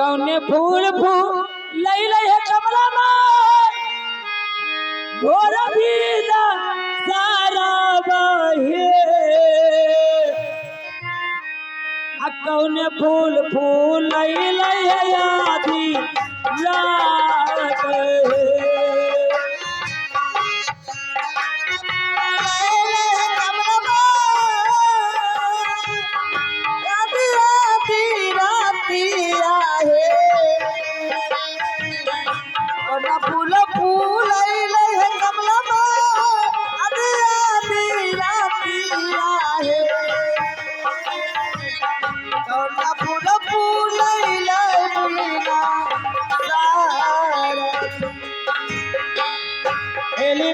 कौने फूल फूल लई लई है कमला घोर भीला सारा बहे कौने फूल फूल लई लई है आधी रात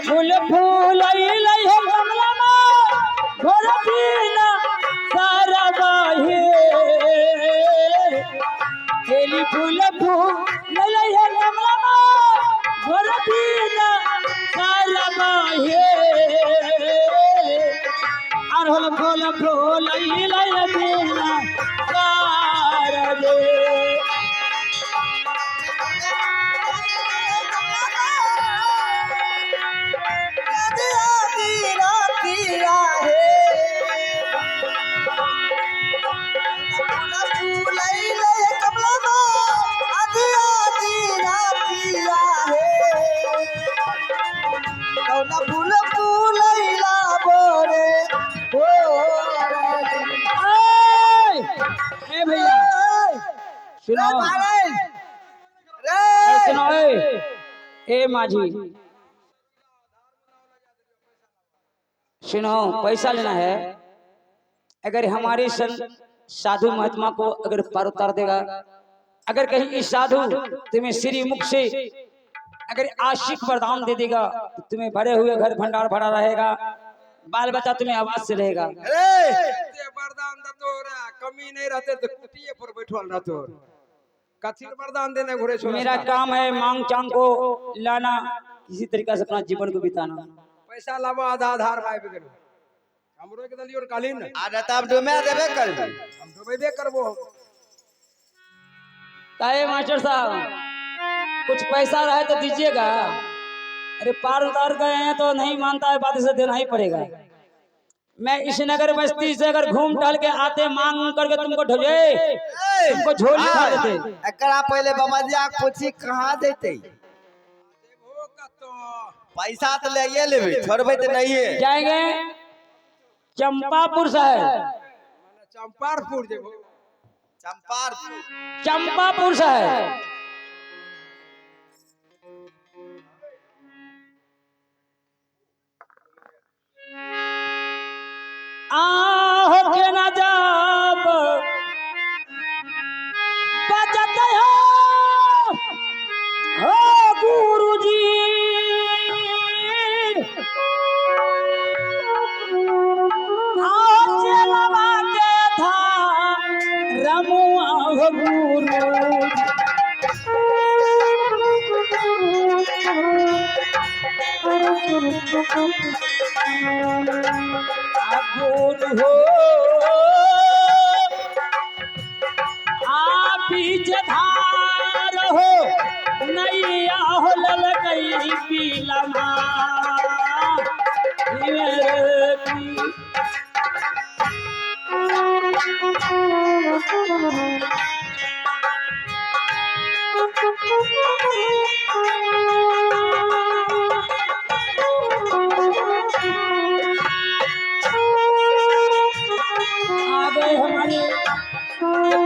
फूल फूल लई है कमला घोर भीला सारा बहे खेली फूल फूल लई है कमला घोर भीला सारा बहे अरहल फूल फूल लई है भीला सारा दे ए माझी सुनो पैसा लेना है अगर हमारे साधु महात्मा को अगर पार उतार देगा अगर कहीं इस साधु तुम्हें श्री मुख से अगर आशिक वरदान दे देगा तो तुम्हें भरे हुए घर भंडार भरा रहेगा बाल बच्चा तुम्हें आवाज से रहेगा वरदान कमी नहीं रहते तो कुटिया पर बैठल रहतो कथी वरदान देने घुरे छो मेरा काम है मांग चांग को लाना किसी तरीके से अपना जीवन को बिताना पैसा लावा आधा आधार भाई बेगन हमरो के दलियोर कालीन आधा तब डुमे देबे करबे हम डुबेबे करबो काहे मास्टर साहब कुछ पैसा रहे तो दीजिएगा अरे पार उतार गए हैं तो नहीं मानता है बात से देना ही पड़ेगा मैं इस नगर बस्ती से अगर घूम टहल के आते मांग करके तुमको ढोले तुमको झोली खा देते एकरा पहले बमजिया पूछी कहां देते पैसा तो ले ये लेबे छोड़बे तो नहीं है जाएंगे चंपापुर शहर चंपारपुर जेबो चंपापुर शहर आहो के ना जाब बचत हो गुरुजी आओ चलवा के था रमुआ हो गुरु गुरु हो आप धार हो नैया हो ललकई पीलमा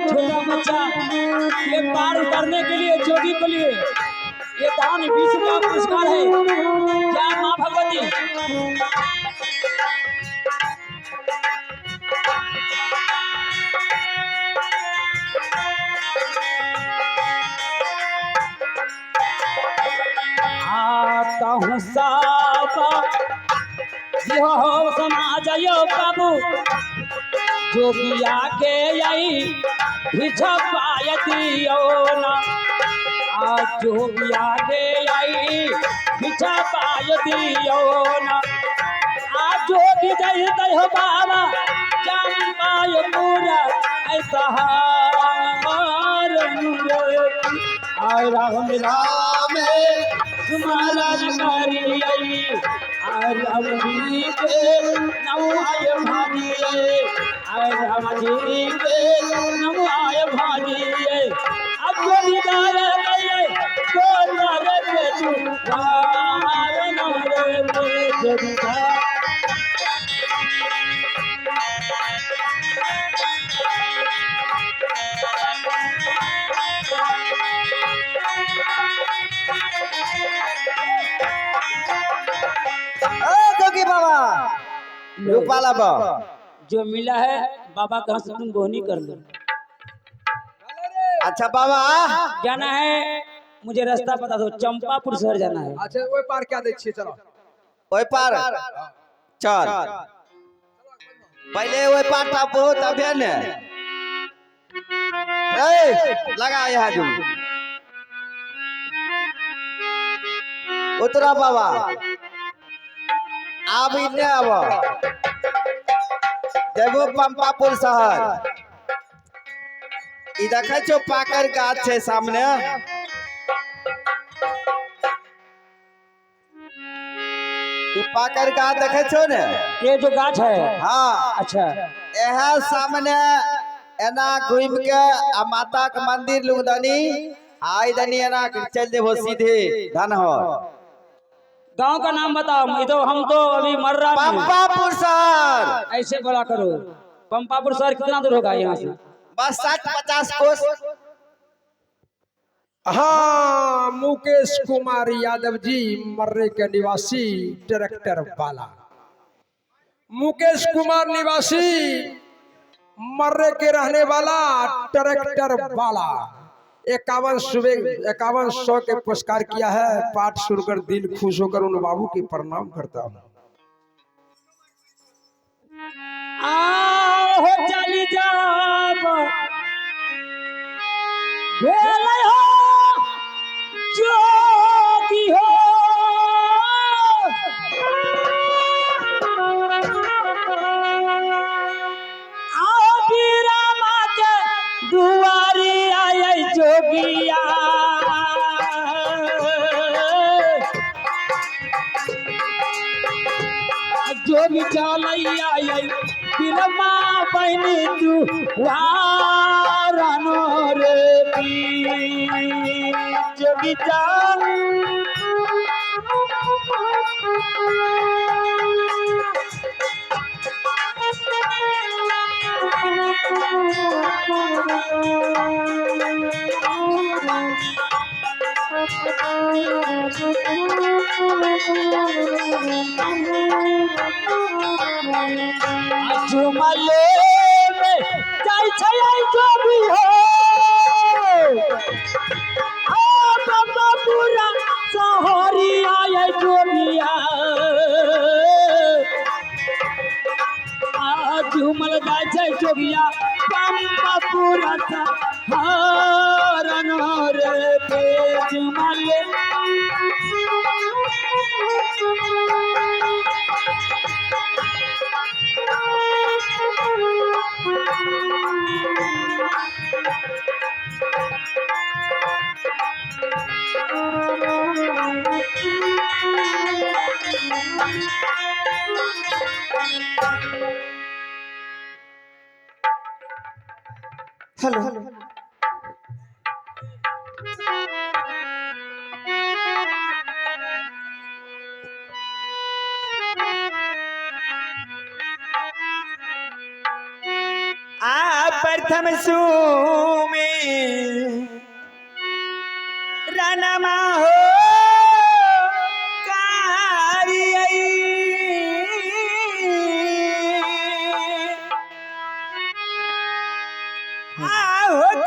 छोटा बच्चा ये पार उतरने के लिए जोगी के लिए ये दान 20 का पुरस्कार है जय मां भगवती आता हूँ साबा यो समाज यो बाबू जोगिया के आई भिछपायतियो ना आज जोगिया के आई भिछपायतियो ना आज जोगी जय जय हो बाबा चंपाय पूरा ऐसा रनु रे आय राम राम तुम्हारा करी आय राम जी के नमो आय भानी आय राम जी के नमो आय भानी अब जो दीदार गए तो नरे तू वार नरे जो दीदार जोगी बाबा रूपाला बा जो मिला है बाबा कहाँ से तुम बोहनी कर लो। अच्छा बाबा जाना है मुझे रास्ता बता दो, चंपापुर शहर जाना है। अच्छा वो पार क्या देखिए चलो ओए पार चल पहले ओए पार टापो तबे ने ए लगा यहाँ जो उतरा बाबा अब इन्ने अब देखो पंपापुर शहर ई देखे छो पाकर गाछ है सामने ई पाकर गाछ देखे छो ने ये जो गाछ है हाँ अच्छा यह सामने एना घूम के आ माता के मंदिर लुगदनी आई दनी एना चल देबो सीधे धनहर गांव का नाम बताओ। मैं तो हम तो अभी मर रहा हूँ। पंपापुर शहर ऐसे बोला करो। पंपापुर शहर कितना दूर होगा यहाँ से? बस 60-50 कोस। हाँ मुकेश कुमार यादव जी मर्रे के निवासी ट्रैक्टर वाला मुकेश कुमार निवासी मर्रे के रहने वाला ट्रैक्टर वाला 5100 के पुरस्कार किया है। पाठ सुनकर दिल खुश होकर उन बाबू की प्रणाम करता हूँ। आओ चली जाओ भेले हो जोगी हो आओ बीरामा के दुआरी आए जोगिया जोगी चलैया आई बिरमा बहनी तू वारानो रे जोगी चल झुमले में जाय छै जो भी हो आ बाबा पूरा सहरी आए जोगिया आ झुमल जाय छै जोगिया बाबा पूरा हरन रे पे झुमले हेलो प्रथम सुमे रणमा हो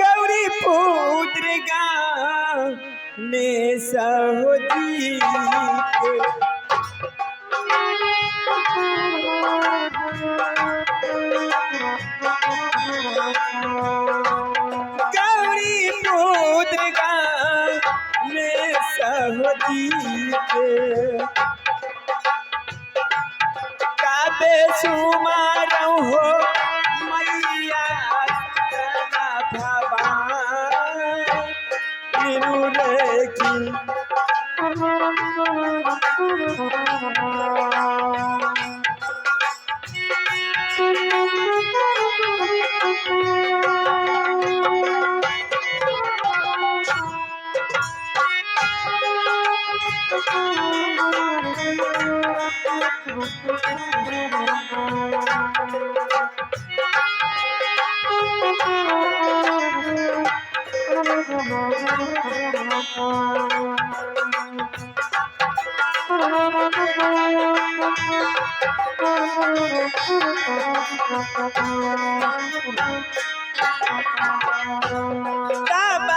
गौरी पुत्र गाने सहोजी गौरी पुत्र गाने सहोजी काबे सुमारो हो मैया भवानी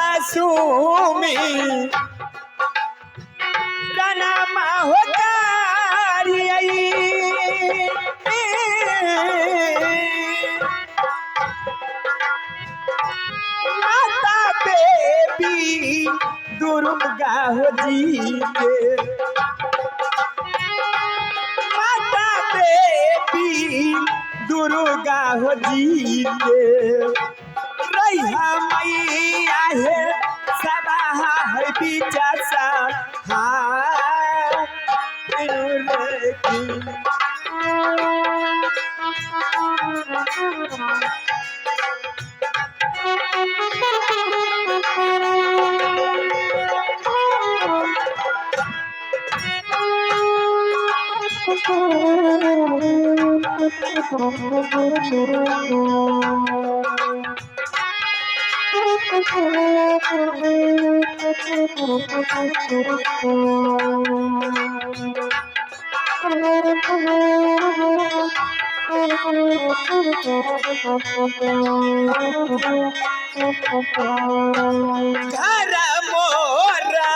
तबसुमी रनमा होतारियई माता बेबी दुर्गा हो जी के माता बेबी दुर्गा हो जी के रैहा मैया है सबा है बिचासा घर मोरा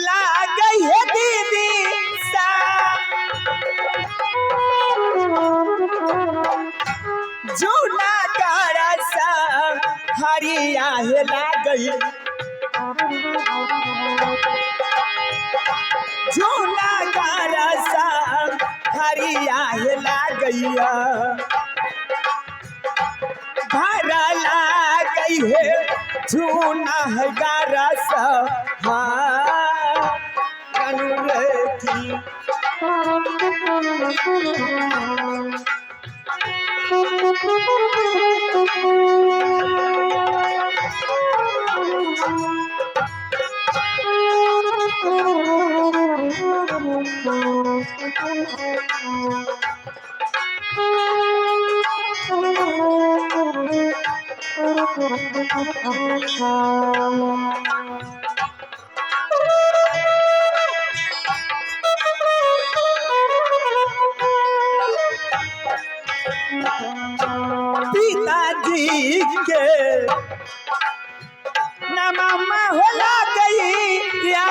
लागई है दीदी सा जूना गारा सा हरिया है लागई जूना गारा सा हरिया है लागैया भरा लागई है जूना है गारा सा अनुरती पिताजी के नमा होला गई या